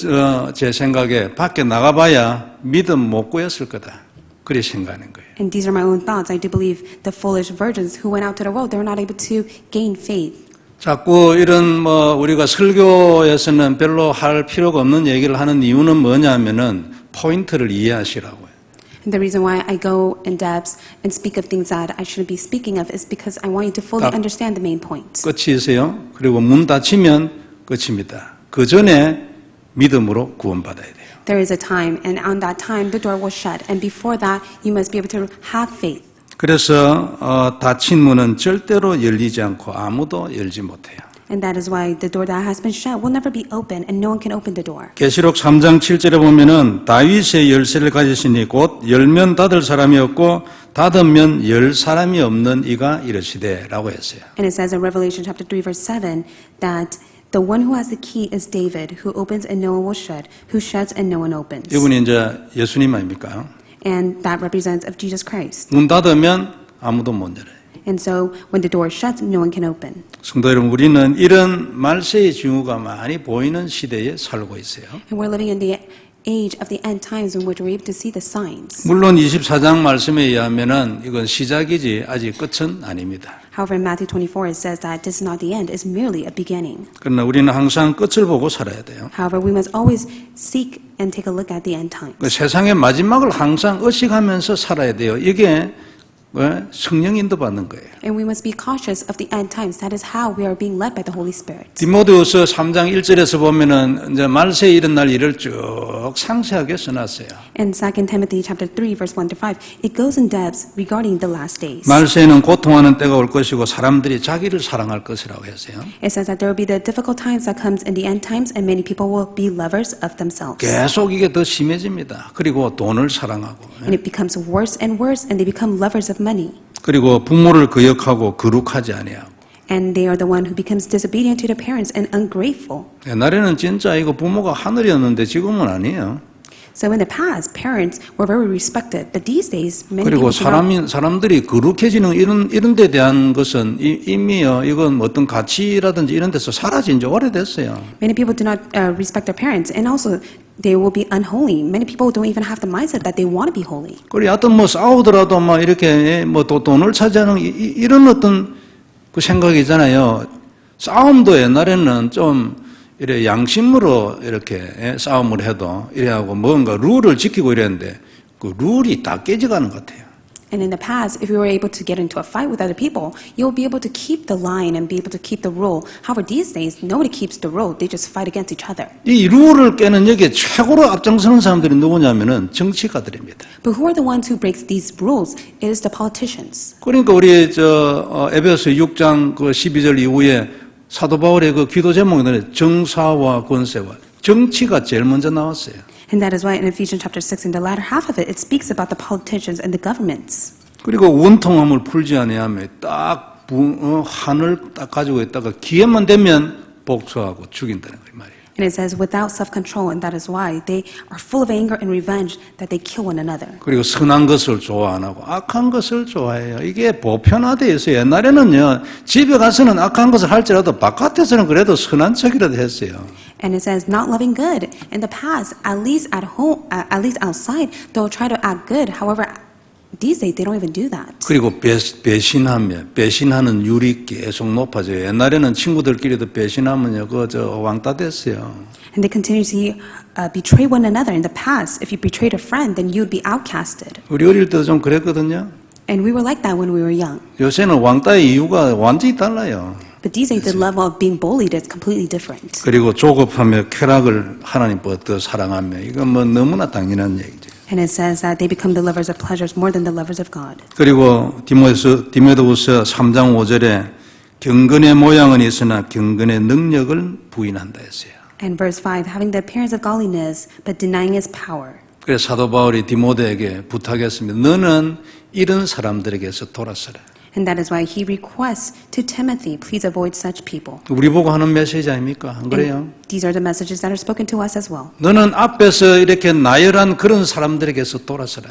Speaker 1: 제 생각에 밖에 나가봐야 믿음 못 구했을 거다. 그렇게 생각하는 거예요.
Speaker 2: And these are my own thoughts. I do believe the foolish virgins who went out to the world, they were not able to gain faith.
Speaker 1: 자꾸 이런 우리가 설교에서는 별로 할 필요가 없는 얘기를 하는 이유는 뭐냐면은 포인트를 이해하시라고요.
Speaker 2: And the reason why I go in depth and speak of things that I shouldn't be speaking of is because I want you to fully understand the main points.
Speaker 1: 끝이세요. 그리고 문 닫히면 끝입니다. 그 전에 믿음으로 구원받아야 돼요.
Speaker 2: There is a time, and on that time, the door will shut. And before that, you must be able to have faith.
Speaker 1: 그래서 닫힌 문은 절대로 열리지 않고 아무도 열지 못해요.
Speaker 2: And that is why the door that has been shut will never be open, and no one can open the door.
Speaker 1: 계시록 3장 7절에 보면은 다윗의 열쇠를 가지시니 곧 열면 닫을 사람이 없고 닫으면 열 사람이 없는 이가 이르시되라고 했어요.
Speaker 2: And it says in Revelation chapter 3, verse 7, that the one who has the key is David, who opens and no one will shut, who shuts and no one opens.
Speaker 1: 이분이 이제 예수님 아닙니까?
Speaker 2: And that represents of Jesus Christ.
Speaker 1: 문 닫으면 아무도 못 열어요.
Speaker 2: And so when the door shuts, no one can open.
Speaker 1: 성도 여러분, 우리는 이런 말세의 징후가 많이 보이는 시대에 살고 있어요.
Speaker 2: And we're living in the age of the end times in which we're able to see the signs.
Speaker 1: 물론 24장 말씀에 의하면은 이건 시작이지 아직 끝은 아닙니다.
Speaker 2: However, in Matthew 24, it says that this is not the end, it's merely a beginning.
Speaker 1: 그러나 우리는 항상 끝을 보고 살아야 돼요.
Speaker 2: However, we must always seek and take a look at the end times.
Speaker 1: 그 세상의 마지막을 항상 의식하면서 살아야 돼요. 이게 성령 인도받는 거예요.
Speaker 2: And we must be cautious of the end times. That is how we are being led by the Holy Spirit.
Speaker 1: 디모데후서 3장 1절에서 보면은 이제 말세에 일어날 일을 쭉 상세하게 써놨어요.
Speaker 2: In 2 Timothy chapter 3, verse 1 to 5, it goes in depth regarding the last days.
Speaker 1: 말세에는 고통하는 때가 올 것이고 사람들이 자기를 사랑할 것이라고 했어요.
Speaker 2: It says that there will be the difficult times that comes in the end times, and many people will be lovers of themselves.
Speaker 1: 계속 이게 더 심해집니다. 그리고 돈을 사랑하고
Speaker 2: And it becomes worse and worse, and they become lovers of money.
Speaker 1: 그리고 부모를 거역하고 거룩하지 아니하고.
Speaker 2: And they are the one who becomes disobedient to their parents and ungrateful.
Speaker 1: 옛날에는 진짜 이거 부모가 하늘이었는데 지금은 아니에요.
Speaker 2: So in the past, parents were very respected, but these days, many people
Speaker 1: 그리고
Speaker 2: do not.
Speaker 1: 사람들이 거룩해지는 이런 데 대한 것은 이미요, 이건 어떤 가치라든지 이런 데서 사라진 지 오래됐어요.
Speaker 2: Many people do not respect their parents, and also they will be unholy. Many people don't even have the mindset that they want to be holy.
Speaker 1: 그리고 하여튼 뭐 싸우더라도 막 이렇게 뭐 또 돈을 차지하는 이런 어떤 그 생각이잖아요. 싸움도 옛날에는 좀 이래 양심으로 이렇게 싸움을 해도 이래하고 뭔가 룰을 지키고 이랬는데 그 룰이 다 깨져가는 것 같아요.
Speaker 2: And in the past, if you were able to get into a fight with other people, you'll be able to keep the line and be able to keep the rule. However, these days, nobody keeps the rule. They just fight against each other.
Speaker 1: 이 룰을 깨는 여기에 최고로 앞장서는 사람들이 누구냐면은 정치가들입니다.
Speaker 2: But who are the ones who breaks these rules? It is the politicians.
Speaker 1: 그러니까 우리 에베소 6장 그 12절 이후에 사도 바울의 그 기도 제목에는 정사와 권세와 정치가 제일 먼저 나왔어요.
Speaker 2: And that is why in Ephesians chapter 6, in the latter half of it, it speaks about the politicians and the governments.
Speaker 1: 그리고 원통함을 풀지 아니하며 딱 한을 딱 가지고 있다가 기회만 되면 복수하고 죽인다는 거 말이에요.
Speaker 2: And it says, without self-control, and that is why they are full of anger and revenge, that they kill one another.
Speaker 1: 그리고 선한 것을 좋아 안 하고 악한 것을 좋아해요. 이게 보편화되어 있어요. 옛날에는요, 집에 가서는 악한 것을 할지라도 바깥에서는 그래도 선한 척이라도 했어요.
Speaker 2: And it says, not loving good. In the past, at least at home, at least outside, they'll try to act good. However, these days, they don't even do that.
Speaker 1: 그리고 배신하는 율이 계속 높아져요. 옛날에는 친구들끼리도 배신하면요, 왕따 됐어요.
Speaker 2: And they continuously betray one another. In the past, if you betrayed a friend, then you'd be outcasted.
Speaker 1: 우리 어릴 때도 좀 그랬거든요.
Speaker 2: And we were like that when we were young.
Speaker 1: 요새는 왕따의 이유가 완전히 달라요.
Speaker 2: But these days, the level of being bullied is completely different.
Speaker 1: 그리고 조급하며 쾌락을 하나님보다 더 사랑하며 이건 뭐 너무나 당연한 얘기죠.
Speaker 2: And it says that they become the lovers of pleasures more than the lovers of God.
Speaker 1: 그리고 디모데후서 3장 5절에 경건의 모양은 있으나 경건의 능력을 부인한다 했어요.
Speaker 2: And verse 5, having the appearance of godliness, but denying its power.
Speaker 1: 그래서 사도 바울이 디모데에게 부탁했습니다. 너는 이런 사람들에게서 돌아서라.
Speaker 2: And that is why he requests to Timothy, please avoid such people.
Speaker 1: 우리 보고 하는 메시지 아닙니까? 안 그래요?
Speaker 2: And these are the messages that are spoken to us as well.
Speaker 1: 너는 앞에서 이렇게 나열한 그런 사람들에게서 돌아서라.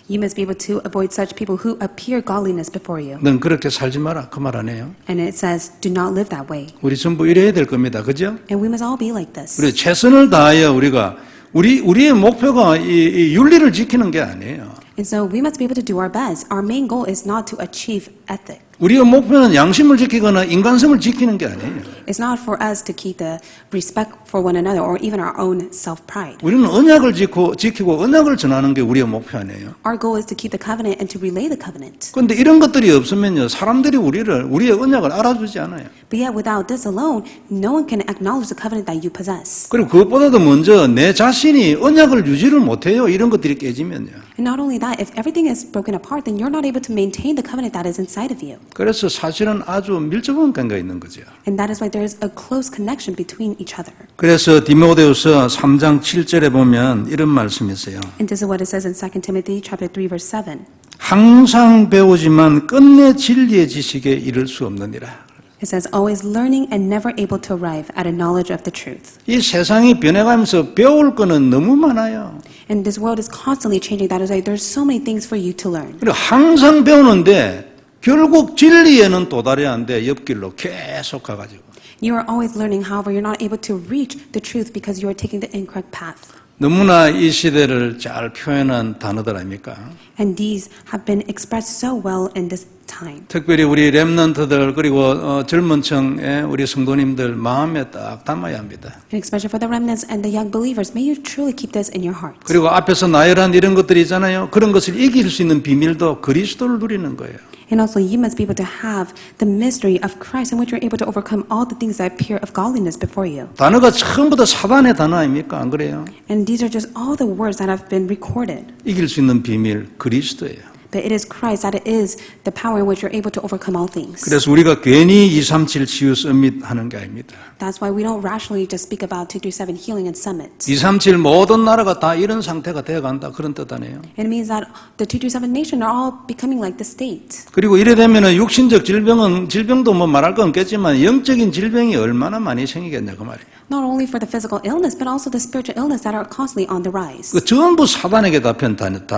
Speaker 2: You must be able to avoid such people who appear godliness before you.
Speaker 1: 넌 그렇게 살지 마라. 그 말 아니에요?
Speaker 2: And it says, do not live that way.
Speaker 1: 우리 전부 이래야 될 겁니다. 그죠?
Speaker 2: And we must all be like this.
Speaker 1: 우리 최선을 다하여 우리의 목표가 이 윤리를 지키는 게 아니에요.
Speaker 2: And so we must be able to do our best. Our main goal is not to achieve ethic.
Speaker 1: 우리의 목표는 양심을 지키거나 인간성을 지키는 게 아니에요.
Speaker 2: It's not for us to keep the respect for one another or even our own self-pride.
Speaker 1: 우리는 언약을 지키고 언약을 전하는 게 우리의 목표 아니에요.
Speaker 2: Our goal is to keep the covenant and to relay the covenant.
Speaker 1: 그런데 이런 것들이 없으면요, 사람들이 우리의 언약을 알아주지 않아요.
Speaker 2: But yet without this alone, no one can acknowledge the covenant that you possess.
Speaker 1: 그리고 그것보다도 먼저 내 자신이 언약을 유지를 못해요. 이런 것들이 깨지면요.
Speaker 2: And not only that, if everything is broken apart, then you're not able to maintain the covenant that is inside of you.
Speaker 1: 그래서 사실은 아주 밀접한 관계가 있는 거죠.
Speaker 2: And that is why there is a close connection between each other.
Speaker 1: 그래서 디모데후서 3장 7절에 보면 이런 말씀이 있어요.
Speaker 2: And this is what it says in 2 Timothy chapter 3 verse 7.
Speaker 1: 항상 배우지만 끝내 진리의 지식에 이를 수 없느니라.
Speaker 2: It says, always learning and never able to arrive at a knowledge of the truth.
Speaker 1: 이 세상이 변해가면서 배울 거는 너무 많아요.
Speaker 2: And this world is constantly changing. That is why there's so many things for you to learn.
Speaker 1: 그리고 항상 배우는데 결국 진리에는 도달해야 하는데 옆길로 계속 가가지고
Speaker 2: You are always learning, however, you're not able to reach the truth because you are taking the incorrect path.
Speaker 1: 너무나 이 시대를 잘 표현한 단어들 아닙니까?
Speaker 2: And these have been expressed so well in this time.
Speaker 1: 특별히 우리 렘넌트들 그리고 젊은 층의 우리 성도님들 마음에 딱 담아야 합니다.
Speaker 2: And especially for the remnants and the young believers, may you truly keep this in your hearts.
Speaker 1: 그리고 앞에서 나열한 이런 것들이 있잖아요. 그런 것을 이길 수 있는 비밀도 그리스도를 누리는 거예요.
Speaker 2: And also, you must be able to have the mystery of Christ in which you're able to overcome all the things that appear of godliness before you.
Speaker 1: 단어가 전부 다 사단의 단어 아닙니까? 안 그래요?
Speaker 2: And these are just all the words that have been recorded.
Speaker 1: 이길 수 있는 비밀 그리스도예요.
Speaker 2: But it is Christ that is the power in which you're able to overcome all things.
Speaker 1: 그래서 우리가 괜히 237 치유 서밋 하는 게 아닙니다.
Speaker 2: That's why we don't rationally just speak about 237 healing and summits.
Speaker 1: 237 모든 나라가 다 이런 상태가 되어간다 그런 뜻 아니에요.
Speaker 2: It means that the 237 nation are all becoming like the state.
Speaker 1: 그리고 이래 되면은 육신적 질병도 뭐 말할 건 없겠지만 영적인 질병이 얼마나 많이 생기겠냐 그 말이에요.
Speaker 2: Not only for the physical illness, but also the spiritual illness that are constantly on the rise.
Speaker 1: 그 전부 사단에게 다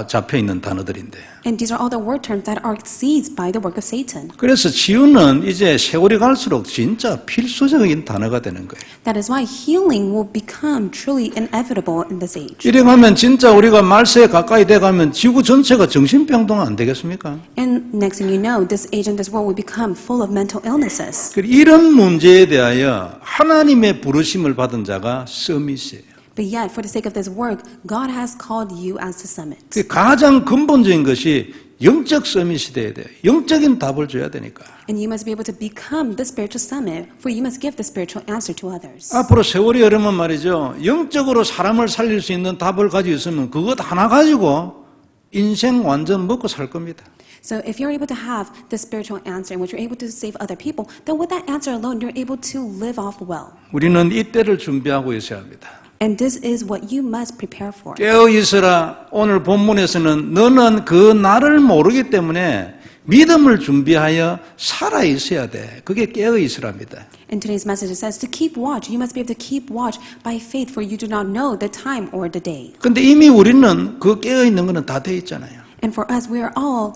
Speaker 1: 잡혀 있는 단어들인데.
Speaker 2: And these are all the word terms that are seized by the work of Satan.
Speaker 1: 그래서 치유는 이제 세월이 갈수록 진짜 필수적인 단어가 되는 거예요.
Speaker 2: That is why healing will become truly inevitable in this age.
Speaker 1: 이래 가면 진짜 우리가 말세에 가까이 돼 가면 지구 전체가 정신병동 안 되겠습니까?
Speaker 2: And next thing you know, this age and this world will become full of mental illnesses.
Speaker 1: 이런 문제에 대하여 하나님의 부르심을 받은 자가 서밋이에요.
Speaker 2: But yet, for the sake of this work, God has called you as the summit.
Speaker 1: 그 가장 근본적인 것이 영적 서밋이 돼야 돼요. 영적인 답을 줘야 되니까.
Speaker 2: And you must be able to become the spiritual summit, for you must give the spiritual answer to others.
Speaker 1: 앞으로 세월이 흐르면 말이죠. 영적으로 사람을 살릴 수 있는 답을 가지고 있으면 그것 하나 가지고 인생 완전 먹고 살 겁니다.
Speaker 2: So if you're able to have the spiritual answer in which you're able to save other people, then with that answer alone, you're able to live off well.
Speaker 1: 우리는 이때를 준비하고 있어야 합니다.
Speaker 2: And this is what you must prepare for.
Speaker 1: 깨어 있으라. 오늘 본문에서는 너는 그 날을 모르기 때문에 믿음을 준비하여 살아 있어야 돼. 그게 깨어 있으랍니다.
Speaker 2: In today's message, it says to keep watch. You must be able to keep watch by faith, for you do not know the time or the day.
Speaker 1: 근데 이미 우리는 그 깨어 있는 거는 다 돼 있잖아요.
Speaker 2: And for us, we are all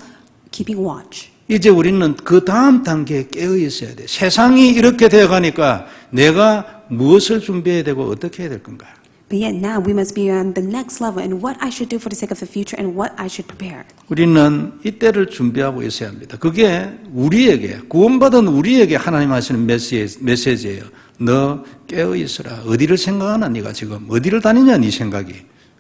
Speaker 2: keeping watch.
Speaker 1: 이제 우리는 그 다음 단계에 깨어 있어야 돼. 세상이 이렇게 되어 가니까 내가 무엇을 준비해야 되고 어떻게 해야 될 건가?
Speaker 2: But yet now we must be on the next level and what I should do for the sake of the future and what I should prepare.
Speaker 1: 우리는 이때를 준비하고 있어야 합니다. 그게 우리에게 구원받은 우리에게 하나님 하시는 메시지예요. 너 깨어 있어라. 어디를 생각하나 네가 지금 어디를 다니냐 네 생각이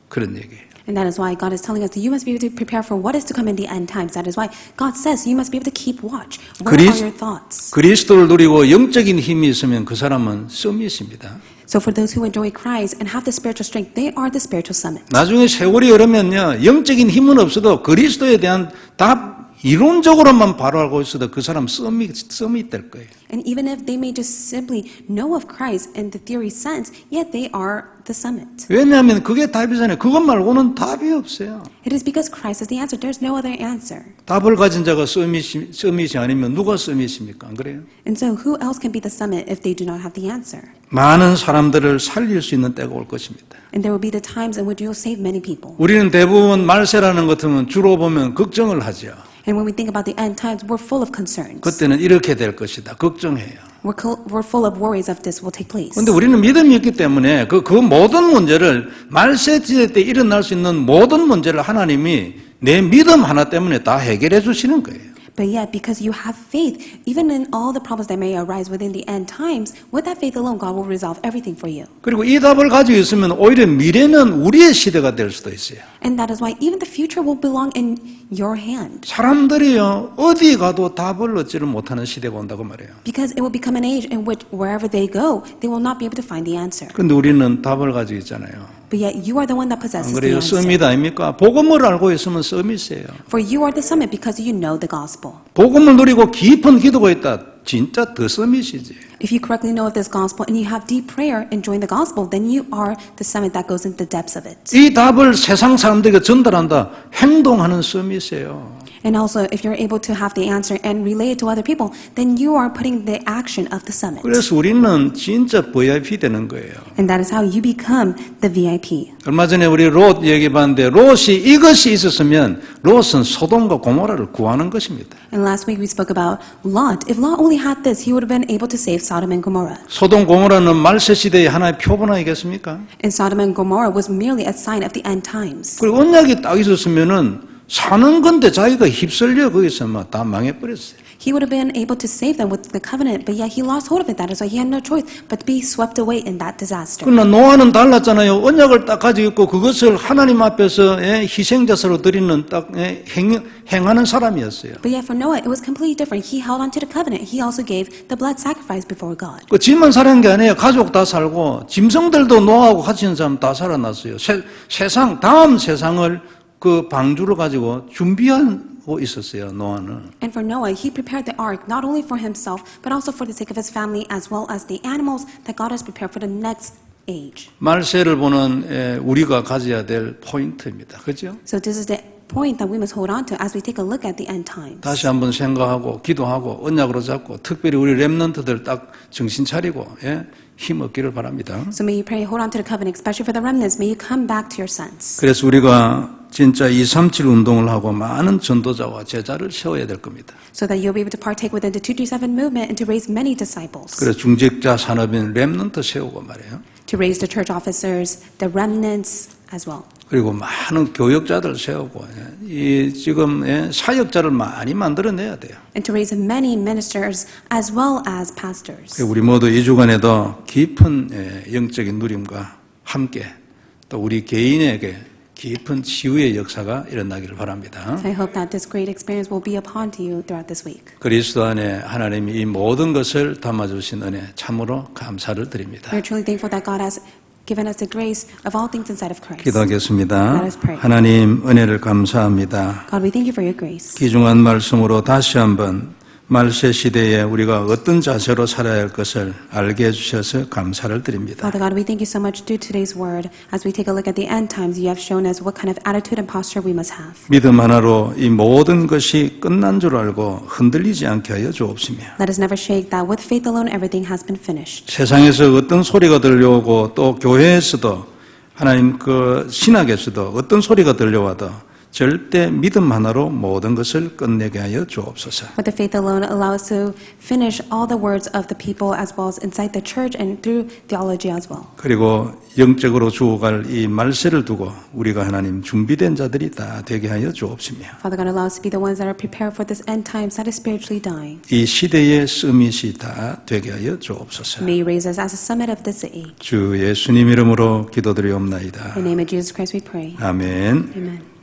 Speaker 1: 그런 얘기예요.
Speaker 2: And that is why God is telling us that you must be able to prepare for what is to come in the end times. That is why God says you must be able to keep watch. What are your thoughts?
Speaker 1: 그리스도를 누리고 영적인 힘이 있으면 그 사람은 서밋입니다.
Speaker 2: So for those who enjoy Christ and have the spiritual strength, they are the spiritual summit.
Speaker 1: 나중에 세월이 흐르면요. 영적인 힘은 없어도 그리스도에 대한 답 이론적으로만 바로 알고 있어도 그 사람 서밋 될 거예요.
Speaker 2: And even if they may just simply know of Christ in the theory sense, yet they are the summit.
Speaker 1: 왜냐하면 그게 답이잖아요. 그것 말고는 답이 없어요.
Speaker 2: It is because Christ is the answer. There's no other answer.
Speaker 1: 답을 가진 자가 서밋이 아니면 누가 서밋입니까? 안 그래요?
Speaker 2: And so who else can be the summit if they do not have the answer?
Speaker 1: 많은 사람들을 살릴 수 있는 때가 올 것입니다.
Speaker 2: And there will be the times in which you'll save many people.
Speaker 1: 우리는 대부분 말세라는 것 같으면 주로 보면 걱정을 하죠.
Speaker 2: And when we think about the end times, we're full of concerns.
Speaker 1: 그때는 이렇게 될 것이다. 걱정해요.
Speaker 2: We're full of worries of this will take place.
Speaker 1: 그런데 우리는 믿음이 있기 때문에 그 모든 문제를 말세 시대 때 일어날 수 있는 모든 문제를 하나님이 내 믿음 하나 때문에 다 해결해 주시는 거예요.
Speaker 2: But yet, because you have faith, even in all the problems that may arise within the end times, with that faith alone, God will resolve everything for you.
Speaker 1: 그리고 이 답을 가지고 있으면 오히려 미래는 우리의 시대가 될 수도 있어요.
Speaker 2: And that is why even the future will belong in your hand.
Speaker 1: 사람들이요 어디 가도 답을 얻지를 못하는 시대가 온다고 말해요.
Speaker 2: Because it will become an age in which wherever they go, they will not be able to find the answer.
Speaker 1: 그런데 우리는 답을 가지고 있잖아요.
Speaker 2: But yet you are the one that
Speaker 1: 안
Speaker 2: possesses the
Speaker 1: 그래요?
Speaker 2: answer.
Speaker 1: 서밋 아닙니까? 복음을 알고 있으면 서밋이에요.
Speaker 2: For you are the summit because you know the gospel.
Speaker 1: 복음을 누리고 깊은 기도가 있다. 진짜 더 서밋이지.
Speaker 2: If you correctly know of this gospel and you have deep prayer and join the gospel, then you are the summit that goes into the depths of it.
Speaker 1: 이 답을 세상 사람들에게 전달한다. 행동하는 서밋이에요.
Speaker 2: And also, if you're able to have the answer and relay it to other people, then you are putting the action of the summit.
Speaker 1: 그래서 우리는 진짜 VIP 되는 거예요.
Speaker 2: And that is how you become the VIP.
Speaker 1: 얼마 전에 우리 롯 얘기해봤는데 롯이 이것이 있었으면 롯은 소돔과 고모라를 구하는 것입니다.
Speaker 2: And last week we spoke about Lot. If Lot only had this, he would have been able to save Sodom and Gomorrah.
Speaker 1: 소돔 고모라는 말세 시대의 하나의 표본 아니겠습니까?
Speaker 2: And Sodom and Gomorrah was merely a sign of the end times.
Speaker 1: 그리고 언약이 딱 있었으면은 사는 건데 자기가 휩쓸려 거기서 막 다 망해버렸어요.
Speaker 2: He would have been able to save them with the covenant, but yet he lost hold of it. That is why he had no choice but to be swept away in that disaster.
Speaker 1: 그러나 노아는 달랐잖아요. 언약을 딱 가지고 있고 그것을 하나님 앞에서 희생자사로 드리는 딱 행하는 사람이었어요.
Speaker 2: But yet for Noah, it was completely different. He held on to the covenant. He also gave the blood sacrifice before God.
Speaker 1: 그 집만 사는 게 아니에요. 가족 다 살고 짐승들도 노아하고 같이 있는 사람 다 살아났어요. 세상 다음 세상을 그 방주를 가지고 준비하고 있었어요. 노아는.
Speaker 2: And for Noah, he prepared the ark not only for himself, but also for the sake of his family, as well as the animals that God has prepared for the next age.
Speaker 1: 말세를 보는 우리가 가져야 될 포인트입니다. 그렇죠?
Speaker 2: So this is the point that we must hold on to as we take a look at the end times.
Speaker 1: 다시 한번 생각하고 기도하고 언약으로 잡고 특별히 우리 렘넌트들 딱 정신 차리고 힘 얻기를 바랍니다.
Speaker 2: So may you pray, hold on to the covenant, especially for the remnants. May you come back to your sons.
Speaker 1: 그래서 우리가 진짜 237 운동을 하고 많은 전도자와 제자를 세워야 될 겁니다.
Speaker 2: So that you'll be able to partake within the 237 movement and to raise many disciples.
Speaker 1: 그래서 중직자 산업인 렘넌트 세우고 말이에요.
Speaker 2: To raise the church officers, the remnants as well.
Speaker 1: 그리고 많은 교역자들 세우고 지금 사역자를 많이 만들어내야 돼요.
Speaker 2: And to raise many ministers as well as pastors.
Speaker 1: 우리 모두 이 주간에도 깊은 영적인 누림과 함께 또 우리 개인에게 깊은 치유의 역사가 일어나기를 바랍니다.
Speaker 2: So I hope that this great experience will be upon to you throughout this week.
Speaker 1: 그리스도 안에 하나님이 이 모든 것을 담아주신 은혜 참으로 감사를 드립니다.
Speaker 2: We're truly thankful that God has given us the grace of all things inside of Christ.
Speaker 1: 기도하겠습니다.
Speaker 2: Let us pray.
Speaker 1: 하나님 은혜를 감사합니다.
Speaker 2: God, we thank you for your grace.
Speaker 1: 귀중한 말씀으로 다시 한번 말세 시대에 우리가 어떤 자세로 살아야 할 것을 알게 해주셔서 감사를 드립니다.
Speaker 2: Father God, we thank you so much through today's word. As we take a look at the end times, you have shown us what kind of attitude and posture we must have.
Speaker 1: 믿음 하나로 이 모든 것이 끝난 줄 알고 흔들리지 않게 하여 주옵시며
Speaker 2: Let us never shake that with faith alone everything has been finished.
Speaker 1: 세상에서 어떤 소리가 들려오고 또 교회에서도 하나님 그 신학에서도 어떤 소리가 들려와도 절대 믿음 하나로 모든 것을 끝내게 하여 주옵소서.
Speaker 2: With the faith alone, allow us to finish all the words of the people as well as inside the church and through theology as well.
Speaker 1: 그리고 영적으로 주어갈 이 말세를 두고 우리가 하나님 준비된 자들이 다 되게 하여 주옵시며
Speaker 2: Father God, allow us to be the ones that are prepared for this end times that is spiritually dying.
Speaker 1: 이 시대의 서밋이 다 되게 하여 주옵소서.
Speaker 2: May you raise us as a summit of this age.
Speaker 1: 주 예수님 이름으로 기도드리옵나이다.
Speaker 2: In the name of Jesus Christ we pray.
Speaker 1: 아멘.
Speaker 2: Amen.